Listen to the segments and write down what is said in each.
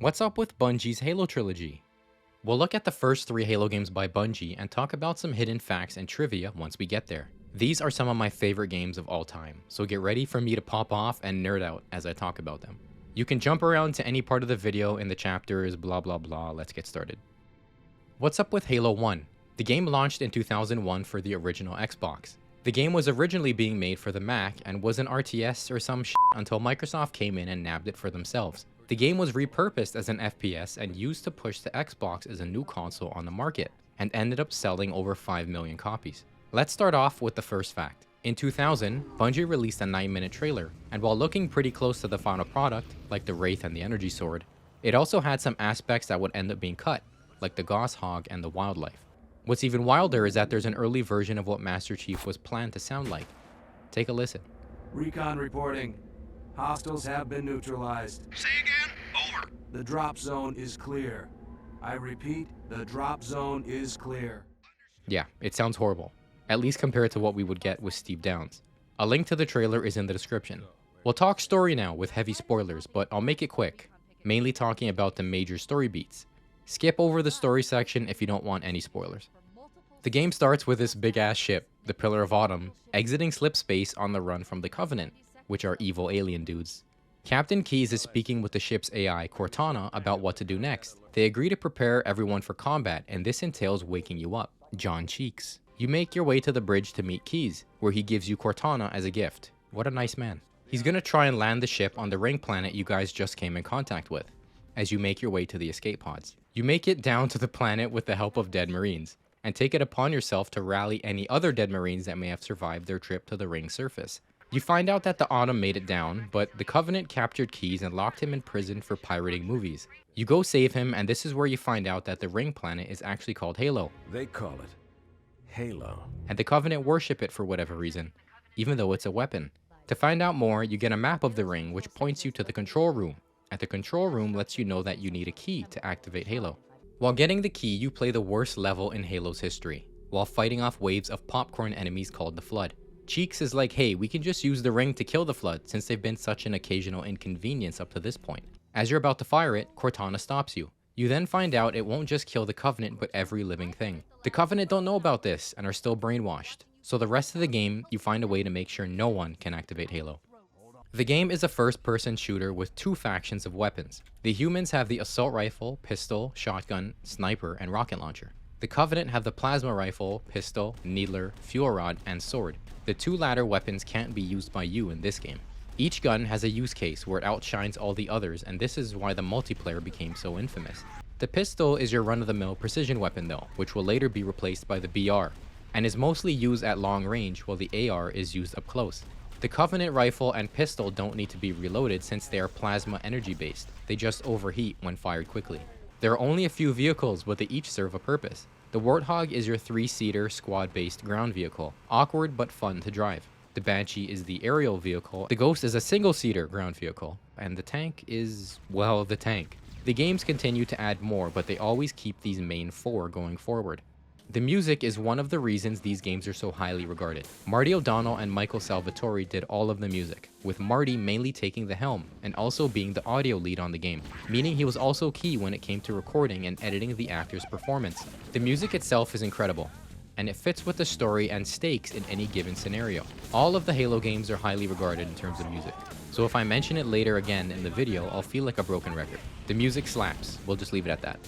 What's up with Bungie's Halo Trilogy? We'll look at the first 3 Halo games by Bungie and talk about some hidden facts and trivia once we get there. These are some of my favorite games of all time, so get ready for me to pop off and nerd out as I talk about them. You can jump around to any part of the video in the chapters, blah blah blah, let's get started. What's up with Halo 1? The game launched in 2001 for the original Xbox. The game was originally being made for the Mac and was an RTS or some shit until Microsoft came in and nabbed it for themselves. The game was repurposed as an FPS and used to push the Xbox as a new console on the market, and ended up selling over 5 million copies. Let's start off with the first fact. In 2000, Bungie released a 9-minute trailer, and while looking pretty close to the final product, like the Wraith and the Energy Sword, it also had some aspects that would end up being cut, like the Gauss Hog and the wildlife. What's even wilder is that there's an early version of what Master Chief was planned to sound like. Take a listen. Recon reporting. Hostiles have been neutralized. Say again? Over. The drop zone is clear. I repeat, the drop zone is clear. Yeah, it sounds horrible, at least compared to what we would get with Steve Downes. A link to the trailer is in the description. We'll talk story now with heavy spoilers, but I'll make it quick, mainly talking about the major story beats. Skip over the story section if you don't want any spoilers. The game starts with this big-ass ship, the Pillar of Autumn, exiting slip space on the run from the Covenant, which are evil alien dudes. Captain Keyes is speaking with the ship's AI, Cortana, about what to do next. They agree to prepare everyone for combat, and this entails waking you up. John Cheeks. You make your way to the bridge to meet Keyes, where he gives you Cortana as a gift. What a nice man. He's gonna try and land the ship on the ring planet you guys just came in contact with, as you make your way to the escape pods. You make it down to the planet with the help of dead Marines, and take it upon yourself to rally any other dead Marines that may have survived their trip to the ring's surface. You find out that the Autumn made it down, but the Covenant captured Keyes and locked him in prison for pirating movies. You go save him, and this is where you find out that the ring planet is actually called Halo. They call it Halo. And the Covenant worship it for whatever reason, even though it's a weapon. To find out more, you get a map of the ring which points you to the control room. And the control room lets you know that you need a key to activate Halo. While getting the key, you play the worst level in Halo's history, while fighting off waves of popcorn enemies called the Flood. Cheeks is like, hey, we can just use the ring to kill the Flood since they've been such an occasional inconvenience up to this point. As you're about to fire it, Cortana stops you. You then find out it won't just kill the Covenant but every living thing. The Covenant don't know about this and are still brainwashed, so the rest of the game you find a way to make sure no one can activate Halo. The game is a first-person shooter with 2 factions of weapons. The humans have the assault rifle, pistol, shotgun, sniper, and rocket launcher. The Covenant have the plasma rifle, pistol, needler, fuel rod, and sword. The 2 latter weapons can't be used by you in this game. Each gun has a use case where it outshines all the others, and this is why the multiplayer became so infamous. The pistol is your run-of-the-mill precision weapon though, which will later be replaced by the BR, and is mostly used at long range while the AR is used up close. The Covenant rifle and pistol don't need to be reloaded since they are plasma energy based. They just overheat when fired quickly. There are only a few vehicles, but they each serve a purpose. The Warthog is your 3-seater squad-based ground vehicle, awkward but fun to drive. The Banshee is the aerial vehicle, the Ghost is a single-seater ground vehicle, and the tank is, well, the tank. The games continue to add more, but they always keep these main 4 going forward. The music is one of the reasons these games are so highly regarded. Marty O'Donnell and Michael Salvatore did all of the music, with Marty mainly taking the helm and also being the audio lead on the game, meaning he was also key when it came to recording and editing the actor's performance. The music itself is incredible, and it fits with the story and stakes in any given scenario. All of the Halo games are highly regarded in terms of music, so if I mention it later again in the video, I'll feel like a broken record. The music slaps, we'll just leave it at that.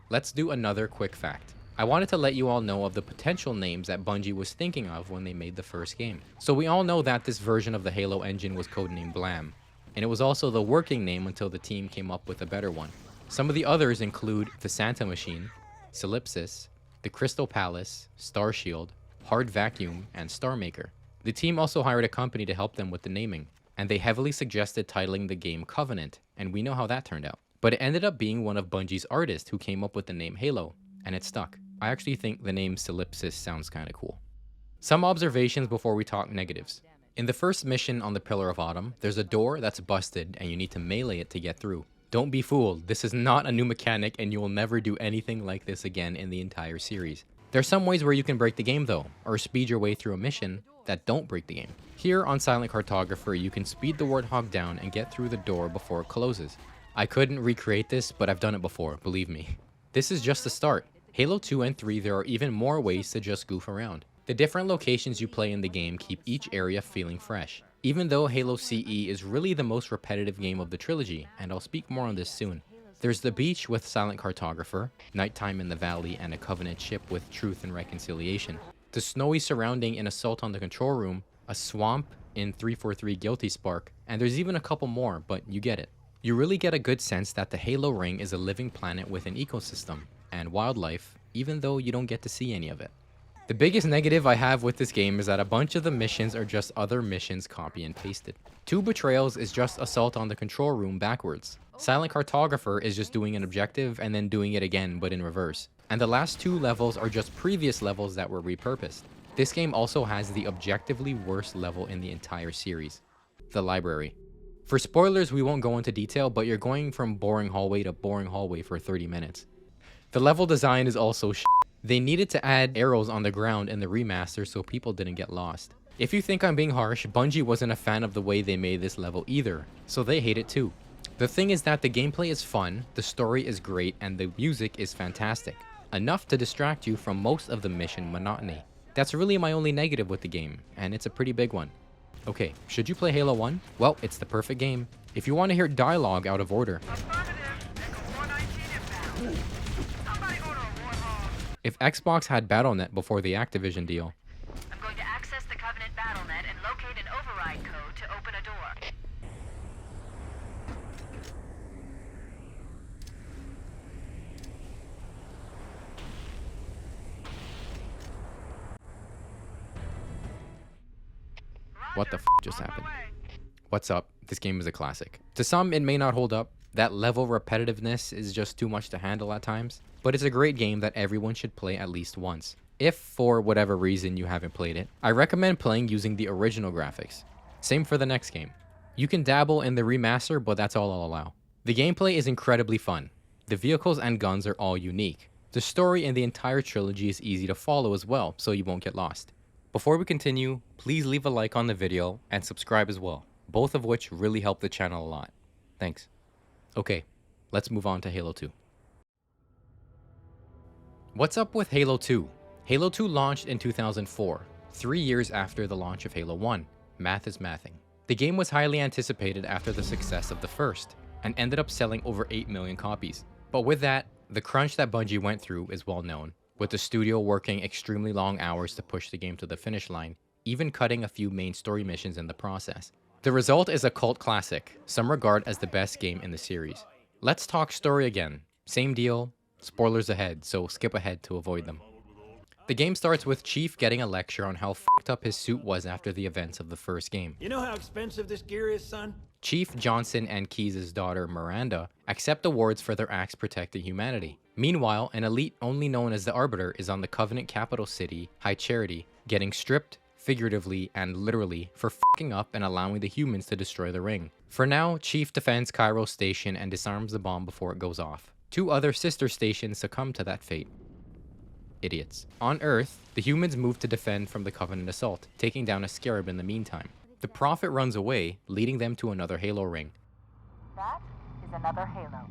Let's do another quick fact. I wanted to let you all know of the potential names that Bungie was thinking of when they made the first game. So we all know that this version of the Halo engine was codenamed Blam, and it was also the working name until the team came up with a better one. Some of the others include the Santa Machine, Solipsis, the Crystal Palace, Star Shield, Hard Vacuum, and Star Maker. The team also hired a company to help them with the naming, and they heavily suggested titling the game Covenant, and we know how that turned out. But it ended up being one of Bungie's artists who came up with the name Halo, and it stuck. I actually think the name Solipsis sounds kinda cool. Some observations before we talk negatives. In the first mission on the Pillar of Autumn, there's a door that's busted and you need to melee it to get through. Don't be fooled, this is not a new mechanic and you will never do anything like this again in the entire series. There's some ways where you can break the game though, or speed your way through a mission that don't break the game. Here on Silent Cartographer, you can speed the Warthog down and get through the door before it closes. I couldn't recreate this, but I've done it before, believe me. This is just the start. Halo 2 and 3, there are even more ways to just goof around. The different locations you play in the game keep each area feeling fresh. Even though Halo CE is really the most repetitive game of the trilogy, and I'll speak more on this soon. There's the beach with Silent Cartographer, nighttime in the valley and a Covenant ship with Truth and Reconciliation, the snowy surrounding in Assault on the Control Room, a swamp in 343 Guilty Spark, and there's even a couple more, but you get it. You really get a good sense that the Halo ring is a living planet with an ecosystem and wildlife, even though you don't get to see any of it. The biggest negative I have with this game is that a bunch of the missions are just other missions copy and pasted. 2 Betrayals is just Assault on the Control Room backwards. Silent Cartographer is just doing an objective and then doing it again but in reverse. And the last 2 levels are just previous levels that were repurposed. This game also has the objectively worst level in the entire series, the library. For spoilers, we won't go into detail, but you're going from boring hallway to boring hallway for 30 minutes. The level design is also shit. They needed to add arrows on the ground in the remaster so people didn't get lost. If you think I'm being harsh, Bungie wasn't a fan of the way they made this level either, so they hate it too. The thing is that the gameplay is fun, the story is great, and the music is fantastic. Enough to distract you from most of the mission monotony. That's really my only negative with the game, and it's a pretty big one. Okay, should you play Halo 1? Well, it's the perfect game. If you want to hear dialogue out of order. If Xbox had BattleNet before the Activision deal. I'm going to access the Covenant BattleNet and locate an override code to open a door. What the f just happened? What's up? This game is a classic. To some, it may not hold up. That level repetitiveness is just too much to handle at times. But it's a great game that everyone should play at least once. If, for whatever reason, you haven't played it, I recommend playing using the original graphics. Same for the next game. You can dabble in the remaster, but that's all I'll allow. The gameplay is incredibly fun. The vehicles and guns are all unique. The story in the entire trilogy is easy to follow as well, so you won't get lost. Before we continue, please leave a like on the video and subscribe as well, both of which really help the channel a lot. Thanks. Okay, let's move on to Halo 2. What's up with Halo 2? Halo 2 launched in 2004, 3 years after the launch of Halo 1. Math is mathing. The game was highly anticipated after the success of the first, and ended up selling over 8 million copies. But with that, the crunch that Bungie went through is well known, with the studio working extremely long hours to push the game to the finish line, even cutting a few main story missions in the process. The result is a cult classic, some regard as the best game in the series. Let's talk story again. Same deal, spoilers ahead, so skip ahead to avoid them. The game starts with Chief getting a lecture on how f***ed up his suit was after the events of the first game. You know how expensive this gear is, son? Chief, Johnson, and Keyes' daughter, Miranda, accept awards for their acts protecting humanity. Meanwhile, an elite only known as the Arbiter is on the Covenant capital city, High Charity, getting stripped, figuratively and literally, for f***ing up and allowing the humans to destroy the ring. For now, Chief defends Cairo's station and disarms the bomb before it goes off. 2 other sister stations succumb to that fate. Idiots. On Earth, the humans move to defend from the Covenant assault, taking down a scarab in the meantime. The Prophet runs away, leading them to another Halo ring. That is another Halo.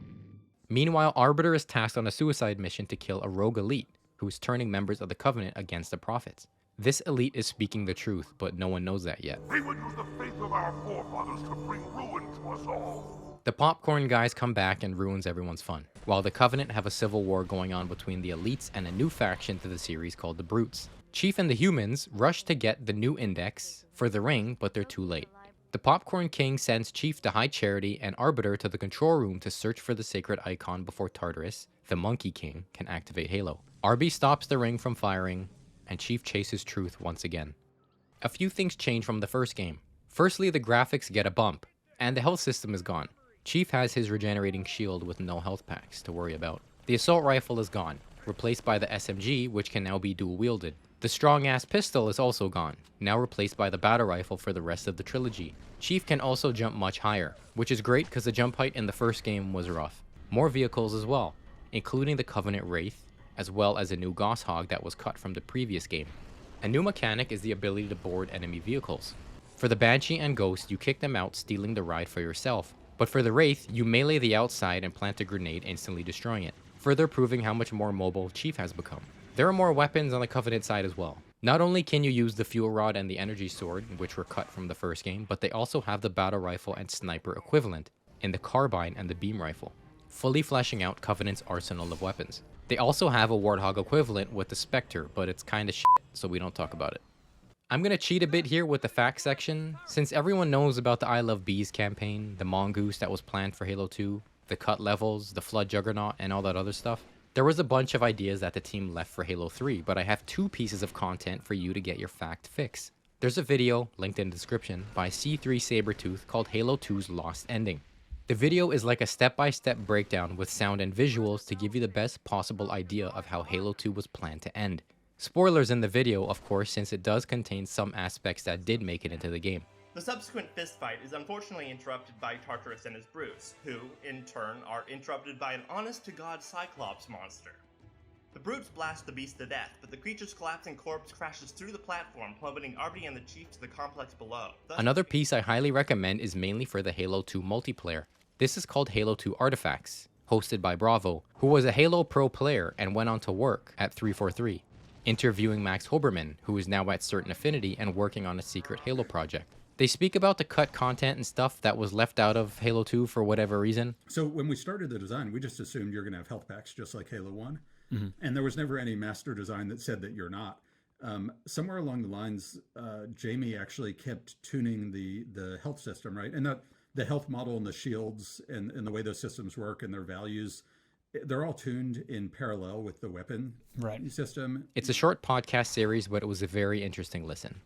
Meanwhile, Arbiter is tasked on a suicide mission to kill a rogue elite, who is turning members of the Covenant against the Prophets. This elite is speaking the truth, but no one knows that yet. They would use the faith of our forefathers to bring ruin to us all. The popcorn guys come back and ruins everyone's fun, while the Covenant have a civil war going on between the elites and a new faction to the series called the Brutes. Chief and the humans rush to get the new index for the ring, but they're too late. The Popcorn King sends Chief to High Charity and Arbiter to the control room to search for the sacred icon before Tartarus, the Monkey King, can activate Halo. Arby stops the ring from firing, and Chief chases Truth once again. A few things change from the first game. Firstly, the graphics get a bump, and the health system is gone. Chief has his regenerating shield with no health packs to worry about. The assault rifle is gone, replaced by the SMG, which can now be dual-wielded. The strong-ass pistol is also gone, now replaced by the battle rifle for the rest of the trilogy. Chief can also jump much higher, which is great because the jump height in the first game was rough. More vehicles as well, including the Covenant Wraith, as well as a new Gosshog that was cut from the previous game. A new mechanic is the ability to board enemy vehicles. For the Banshee and Ghost, you kick them out, stealing the ride for yourself. But for the Wraith, you melee the outside and plant a grenade, instantly destroying it, further proving how much more mobile Chief has become. There are more weapons on the Covenant side as well. Not only can you use the Fuel Rod and the Energy Sword, which were cut from the first game, but they also have the Battle Rifle and Sniper equivalent in the Carbine and the Beam Rifle, fully fleshing out Covenant's arsenal of weapons. They also have a Warthog equivalent with the Spectre, but it's kinda shit, so we don't talk about it. I'm gonna cheat a bit here with the facts section, since everyone knows about the I Love Bees campaign, the Mongoose that was planned for Halo 2, the cut levels, the Flood Juggernaut, and all that other stuff. There was a bunch of ideas that the team left for Halo 3, but I have 2 pieces of content for you to get your fact fix. There's a video, linked in the description, by C3 Sabertooth called Halo 2's Lost Ending. The video is like a step-by-step breakdown with sound and visuals to give you the best possible idea of how Halo 2 was planned to end. Spoilers in the video, of course, since it does contain some aspects that did make it into the game. The subsequent fistfight is unfortunately interrupted by Tartarus and his brutes, who, in turn, are interrupted by an honest-to-God Cyclops monster. The brutes blast the beast to death, but the creature's collapsing corpse crashes through the platform, plummeting Arby and the Chief to the complex below. Another piece I highly recommend is mainly for the Halo 2 multiplayer. This is called Halo 2 Artifacts, hosted by Bravo, who was a Halo Pro player and went on to work at 343, interviewing Max Hoberman, who is now at Certain Affinity and working on a secret Halo project. They speak about the cut content and stuff that was left out of Halo 2 for whatever reason. So when we started the design, we just assumed you're going to have health packs just like Halo 1. And there was never any master design that said that you're not. Somewhere along the lines, Jamie actually kept tuning the health system, right? And the health model and the shields and the way those systems work and their values, they're all tuned in parallel with the weapon system. It's a short podcast series, but it was a very interesting listen.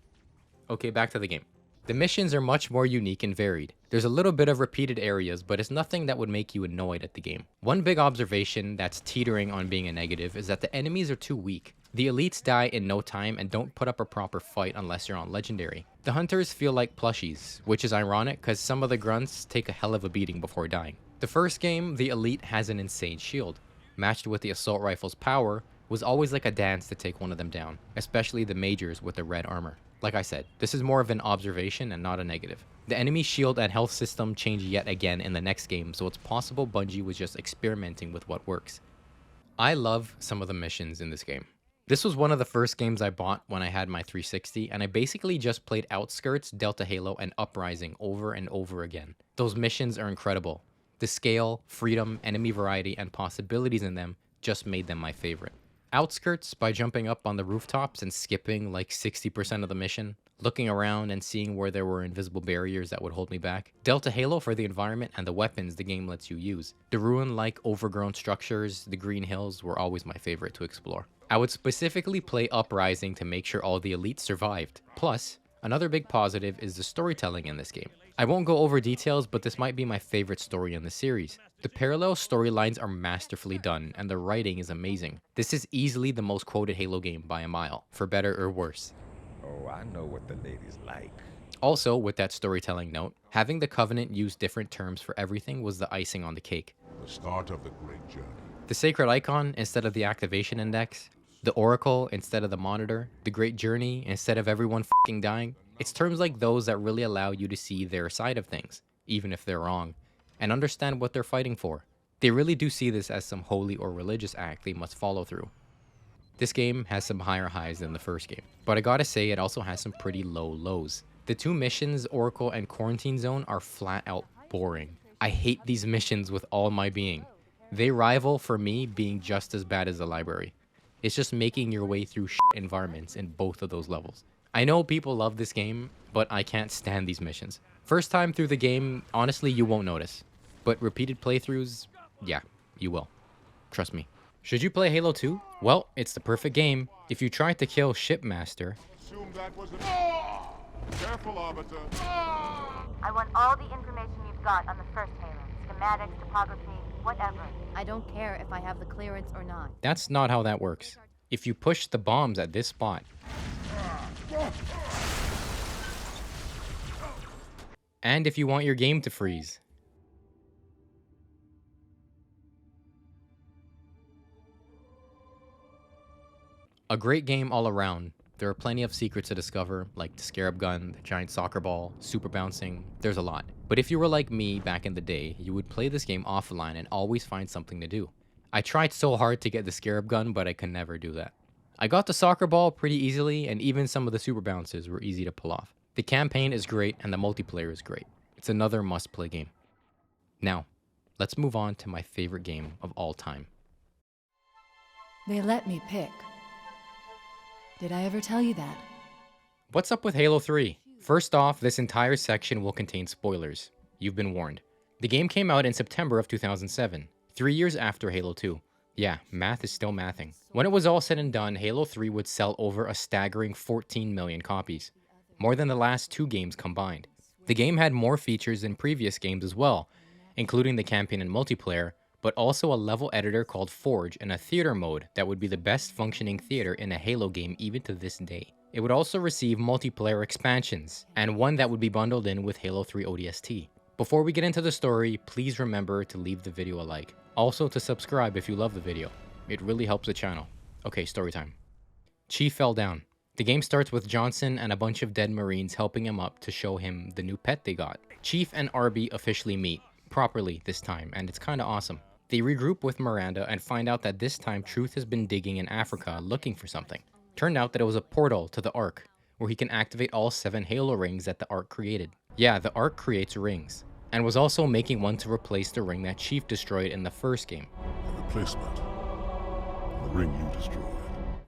Okay, back to the game. The missions are much more unique and varied. There's a little bit of repeated areas, but it's nothing that would make you annoyed at the game. One big observation that's teetering on being a negative is that the enemies are too weak. The elites die in no time and don't put up a proper fight unless you're on legendary. The hunters feel like plushies, which is ironic because some of the grunts take a hell of a beating before dying. The first game, the elite has an insane shield. Matched with the assault rifle's power, was always like a dance to take one of them down, especially the majors with the red armor. Like I said, this is more of an observation and not a negative. The enemy shield and health system change yet again in the next game, so it's possible Bungie was just experimenting with what works. I love some of the missions in this game. This was one of the first games I bought when I had my 360, and I basically just played Outskirts, Delta Halo, and Uprising over and over again. Those missions are incredible. The scale, freedom, enemy variety, and possibilities in them just made them my favorite. Outskirts, by jumping up on the rooftops and skipping like 60% of the mission, looking around and seeing where there were invisible barriers that would hold me back. Delta Halo for the environment and the weapons the game lets you use. The ruin-like overgrown structures, the green hills were always my favorite to explore. I would specifically play Uprising to make sure all the elites survived. Plus, another big positive is the storytelling in this game. I won't go over details, but this might be my favorite story in the series. The parallel storylines are masterfully done, and the writing is amazing. This is easily the most quoted Halo game by a mile, for better or worse. Oh, I know what the ladies like. Also, with that storytelling note, having the Covenant use different terms for everything was the icing on the cake. The start of the great journey. The sacred icon instead of the activation index, the oracle instead of the monitor, the great journey instead of everyone f***ing dying. It's terms like those that really allow you to see their side of things, even if they're wrong, and understand what they're fighting for. They really do see this as some holy or religious act they must follow through. This game has some higher highs than the first game, but I gotta say it also has some pretty low lows. The 2 missions, Oracle and Quarantine Zone, are flat out boring. I hate these missions with all my being. They rival for me being just as bad as the library. It's just making your way through shit environments in both of those levels. I know people love this game, but I can't stand these missions. First time through the game, honestly, you won't notice. But repeated playthroughs, yeah, you will. Trust me. Should you play Halo 2? Well, it's the perfect game. If you tried to kill Shipmaster, Assume that was an... Careful, Arbiter. I want all the information you've got on the first Halo. Schematics, topography, whatever. I don't care if I have the clearance or not. that's not how that works. If you push the bombs at this spot, and if you want your game to freeze, a great game all around, There are plenty of secrets to discover, like the scarab gun, the giant soccer ball, super bouncing, there's a lot. But if you were like me back in the day, you would play this game offline and always find something to do. I tried so hard to get the scarab gun, but I could never do that. I got the soccer ball pretty easily, and even some of the super bounces were easy to pull off. The campaign is great, and the multiplayer is great. It's another must-play game. Now, let's move on to my favorite game of all time. They let me pick. Did I ever tell you that? What's up with Halo 3? First off, this entire section will contain spoilers. You've been warned. The game came out in September of 2007, 3 years after Halo 2. Yeah, math is still mathing. When it was all said and done, Halo 3 would sell over a staggering 14 million copies, more than the last two games combined. The game had more features than previous games as well, including the campaign and multiplayer, but also a level editor called Forge and a theater mode that would be the best functioning theater in a Halo game even to this day. It would also receive multiplayer expansions, and one that would be bundled in with Halo 3 ODST. Before we get into the story, please remember to leave the video a like. Also to subscribe if you love the video. It really helps the channel. Okay, story time. Chief fell down. The game starts with Johnson and a bunch of dead Marines helping him up to show him the new pet they got. Chief and Arby officially meet, properly this time, and it's kinda awesome. They regroup with Miranda and find out that this time Truth has been digging in Africa looking for something. Turned out that it was a portal to the Ark, where he can activate all 7 Halo rings that the Ark created. Yeah, the Ark creates rings, and was also making one to replace the ring that Chief destroyed in the first game. A replacement. The ring you destroyed.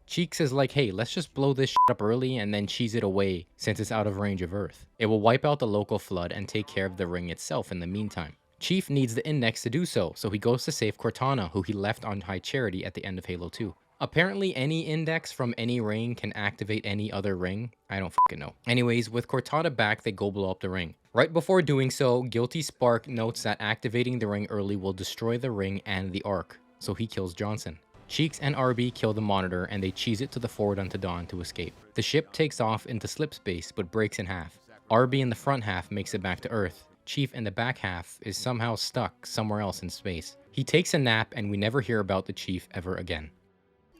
Cheeks is like, hey, let's just blow this shit up early and then cheese it away since it's out of range of Earth. It will wipe out the local flood and take care of the ring itself in the meantime. Chief needs the index to do so he goes to save Cortana, who he left on High Charity at the end of Halo 2. Apparently any index from any ring can activate any other ring. I don't fucking know. Anyways, with Cortana back, they go blow up the ring. Right before doing so, Guilty Spark notes that activating the ring early will destroy the ring and the Ark, so he kills Johnson. Cheeks and Arby kill the monitor and they cheese it to the forward onto Dawn to escape. The ship takes off into slip space but breaks in half. Arby in the front half makes it back to Earth. Chief in the back half is somehow stuck somewhere else in space. He takes a nap and we never hear about the Chief ever again.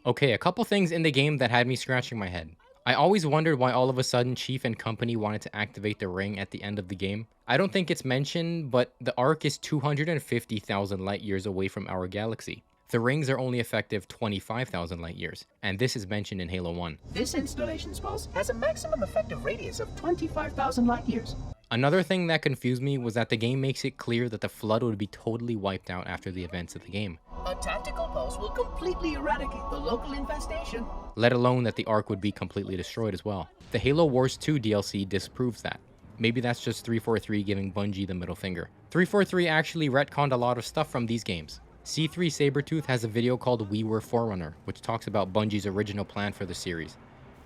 Okay, a couple things in the game that had me scratching my head. I always wondered why all of a sudden Chief and company wanted to activate the ring at the end of the game. I don't think it's mentioned, but the Ark is 250,000 light years away from our galaxy. The rings are only effective 25,000 light years, and this is mentioned in Halo 1. This installation's pulse has a maximum effective radius of 25,000 light years. Another thing that confused me was that the game makes it clear that the Flood would be totally wiped out after the events of the game. A tactical pulse will completely eradicate the local infestation. Let alone that the Ark would be completely destroyed as well. The Halo Wars 2 DLC disproves that. Maybe that's just 343 giving Bungie the middle finger. 343 actually retconned a lot of stuff from these games. C3 Sabretooth has a video called We Were Forerunner, which talks about Bungie's original plan for the series,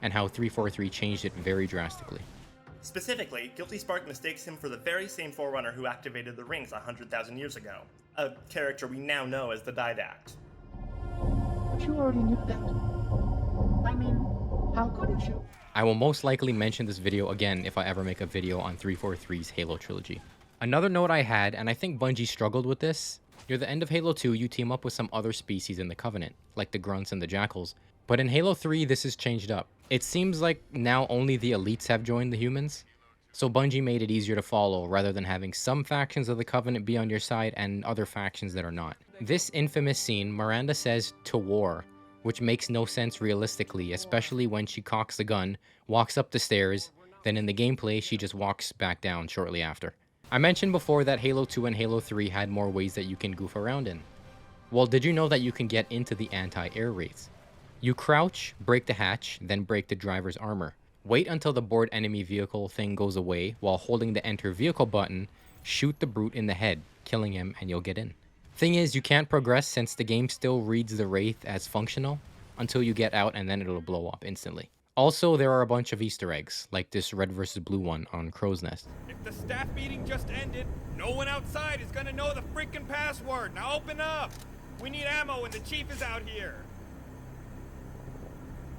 and how 343 changed it very drastically. Specifically, Guilty Spark mistakes him for the very same Forerunner who activated the rings 100,000 years ago, a character we now know as the Didact. But you already knew that. I mean, how couldn't you? I will most likely mention this video again if I ever make a video on 343's Halo Trilogy. Another note I had, and I think Bungie struggled with this, near the end of Halo 2 you team up with some other species in the Covenant, like the Grunts and the Jackals, but in Halo 3 this is changed up. It seems like now only the elites have joined the humans, so Bungie made it easier to follow rather than having some factions of the Covenant be on your side and other factions that are not. This infamous scene, Miranda says to war, which makes no sense realistically, especially when she cocks the gun, walks up the stairs, then in the gameplay she just walks back down shortly after. I mentioned before that Halo 2 and Halo 3 had more ways that you can goof around in. Well, did you know that you can get into the anti-air raids? You crouch, break the hatch, then break the driver's armor. Wait until the board enemy vehicle thing goes away while holding the enter vehicle button, shoot the brute in the head, killing him and you'll get in. Thing is, you can't progress since the game still reads the Wraith as functional until you get out and then it'll blow up instantly. Also, there are a bunch of Easter eggs, like this red versus blue one on Crow's Nest. If the staff meeting just ended, no one outside is gonna know the freaking password. Now open up! We need ammo and the chief is out here.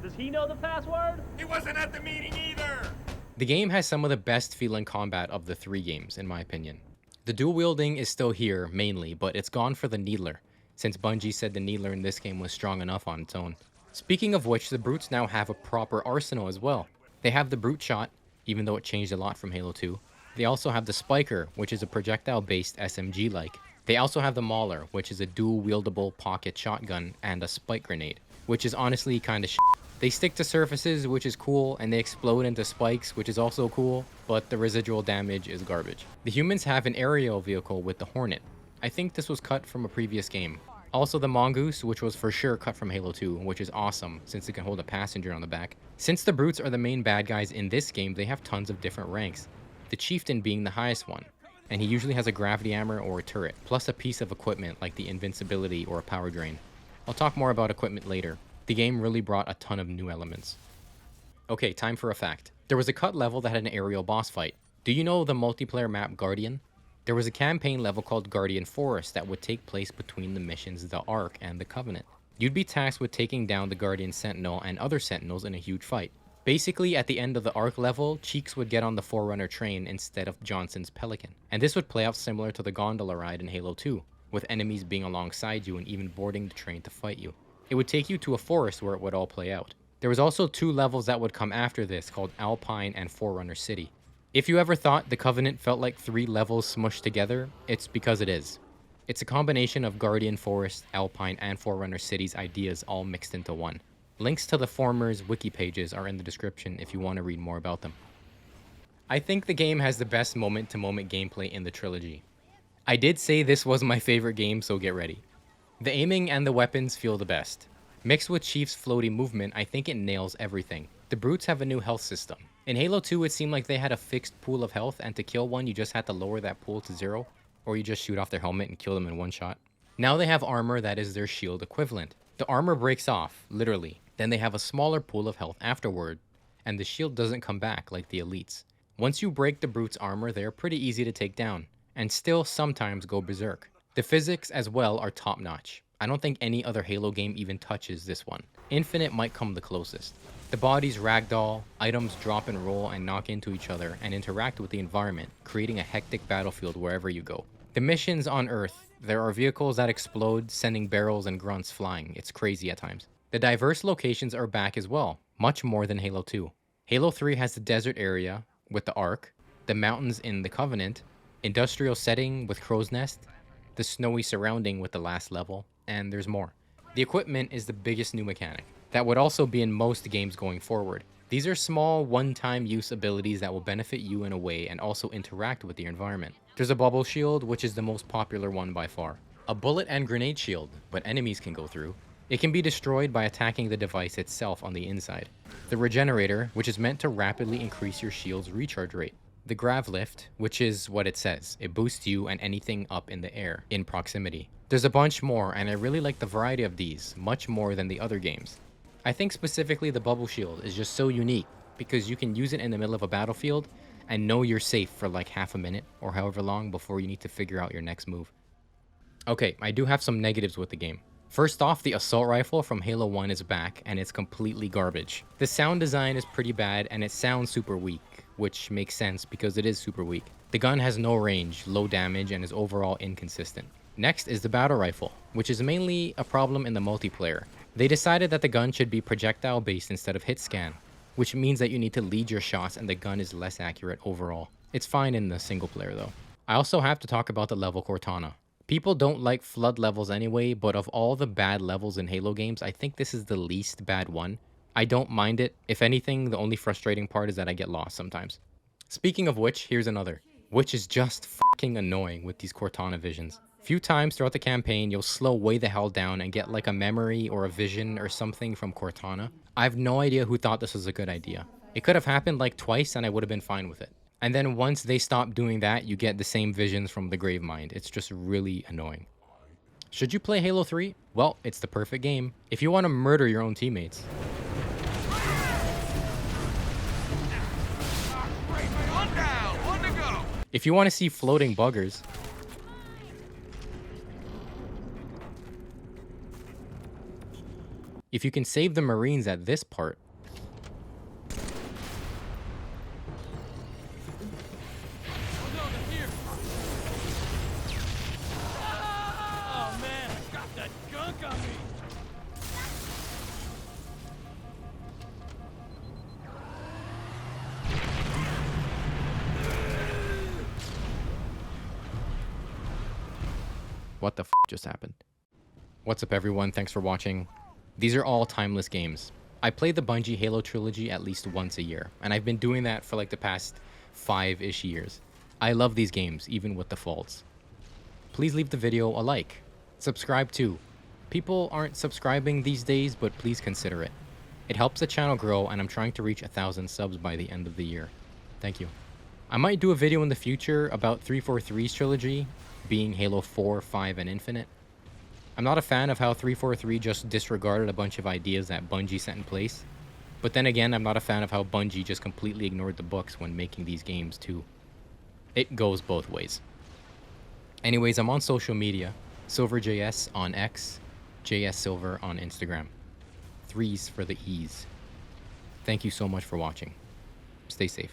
Does he know the password? He wasn't at the meeting either! The game has some of the best feeling combat of the 3 games, in my opinion. The dual wielding is still here, mainly, but it's gone for the Needler, since Bungie said the Needler in this game was strong enough on its own. Speaking of which, the brutes now have a proper arsenal as well. They have the brute shot, even though it changed a lot from Halo 2. They also have the spiker, which is a projectile-based SMG-like. They also have the mauler, which is a dual-wieldable pocket shotgun and a spike grenade, which is honestly kinda shit. They stick to surfaces, which is cool, and they explode into spikes, which is also cool, but the residual damage is garbage. The humans have an aerial vehicle with the Hornet. I think this was cut from a previous game. Also the Mongoose, which was for sure cut from Halo 2, which is awesome since it can hold a passenger on the back. Since the brutes are the main bad guys in this game, they have tons of different ranks, the Chieftain being the highest one, and he usually has a gravity hammer or a turret, plus a piece of equipment like the invincibility or a power drain. I'll talk more about equipment later. The game really brought a ton of new elements. Okay, time for a fact. There was a cut level that had an aerial boss fight. Do you know the multiplayer map Guardian? There was a campaign level called Guardian Forest that would take place between the missions The Ark and the Covenant. You'd be tasked with taking down the Guardian Sentinel and other Sentinels in a huge fight. Basically, at the end of the Ark level, Cheeks would get on the Forerunner train instead of Johnson's Pelican. And this would play out similar to the gondola ride in Halo 2, with enemies being alongside you and even boarding the train to fight you. It would take you to a forest where it would all play out. There was also 2 levels that would come after this called Alpine and Forerunner City. If you ever thought the Covenant felt like 3 levels smushed together, it's because it is. It's a combination of Guardian Forest, Alpine, and Forerunner City's ideas all mixed into one. Links to the former's wiki pages are in the description if you want to read more about them. I think the game has the best moment-to-moment gameplay in the trilogy. I did say this was my favorite game, so get ready. The aiming and the weapons feel the best. Mixed with Chief's floaty movement, I think it nails everything. The brutes have a new health system. In Halo 2, it seemed like they had a fixed pool of health, and to kill one, you just had to lower that pool to 0, or you just shoot off their helmet and kill them in one shot. Now they have armor that is their shield equivalent. The armor breaks off, literally. Then they have a smaller pool of health afterward, and the shield doesn't come back like the elites. Once you break the brute's armor, they are pretty easy to take down, and still sometimes go berserk. The physics as well are top-notch. I don't think any other Halo game even touches this one. Infinite might come the closest. The bodies ragdoll, items drop and roll and knock into each other and interact with the environment, creating a hectic battlefield wherever you go. The missions on Earth, there are vehicles that explode, sending barrels and grunts flying. It's crazy at times. The diverse locations are back as well, much more than Halo 2. Halo 3 has the desert area with the Ark, the mountains in the Covenant, industrial setting with Crow's Nest, the snowy surrounding with the last level, and there's more. The equipment is the biggest new mechanic. That would also be in most games going forward. These are small, one-time use abilities that will benefit you in a way and also interact with the environment. There's a bubble shield, which is the most popular one by far. A bullet and grenade shield, but enemies can go through. It can be destroyed by attacking the device itself on the inside. The regenerator, which is meant to rapidly increase your shield's recharge rate. The grav lift, which is what it says. It boosts you and anything up in the air, in proximity. There's a bunch more, and I really like the variety of these, much more than the other games. I think specifically the bubble shield is just so unique, because you can use it in the middle of a battlefield and know you're safe for like half a minute or however long before you need to figure out your next move. Okay, I do have some negatives with the game. First off, the assault rifle from Halo 1 is back, and it's completely garbage. The sound design is pretty bad, and it sounds super weak, which makes sense because it is super weak. The gun has no range, low damage, and is overall inconsistent. Next is the battle rifle, which is mainly a problem in the multiplayer. They decided that the gun should be projectile based instead of hit scan, which means that you need to lead your shots and the gun is less accurate overall. It's fine in the single player though. I also have to talk about the level Cortana. People don't like flood levels anyway, but of all the bad levels in Halo games, I think this is the least bad one. I don't mind it. If anything, the only frustrating part is that I get lost sometimes. Speaking of which, here's another, which is just fucking annoying with these Cortana visions. Few times throughout the campaign, you'll slow way the hell down and get like a memory or a vision or something from Cortana. I have no idea who thought this was a good idea. It could have happened like twice and I would have been fine with it. And then once they stop doing that, you get the same visions from the Gravemind. It's just really annoying. Should you play Halo 3? Well, it's the perfect game. If you want to murder your own teammates. If you want to see floating buggers. If you can save the Marines at this part. What the f just happened? What's up, everyone? Thanks for watching. These are all timeless games. I play the Bungie Halo Trilogy at least once a year, and I've been doing that for like the past 5-ish years. I love these games, even with the faults. Please leave the video a like. Subscribe too. People aren't subscribing these days, but please consider it. It helps the channel grow, and I'm trying to reach 1,000 subs by the end of the year. Thank you. I might do a video in the future about 343's trilogy, being Halo 4, 5, and Infinite. I'm not a fan of how 343 just disregarded a bunch of ideas that Bungie set in place. But then again, I'm not a fan of how Bungie just completely ignored the books when making these games too. It goes both ways. Anyways, I'm on social media. SilverJS on X, JSSilver on Instagram. 3s for the E's. Thank you so much for watching. Stay safe.